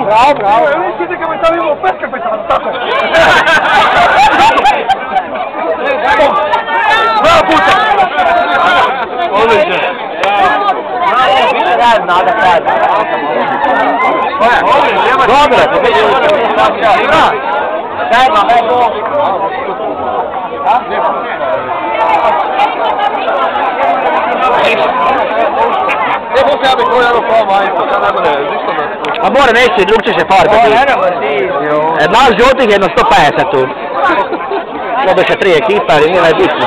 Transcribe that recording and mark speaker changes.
Speaker 1: Bravo, eu nem quis que eu estava em uma pesca, eu pensava, tá bom. Bravo, puta! Olha, gente. Não, nada, cara. Dobra, vai bom. Devo se abbiamo ancora lo fa mai, amore, Messi, Luce c'è forte. E no, giochi che non sto persa tu. Come c'è tre equipa, non è giusto.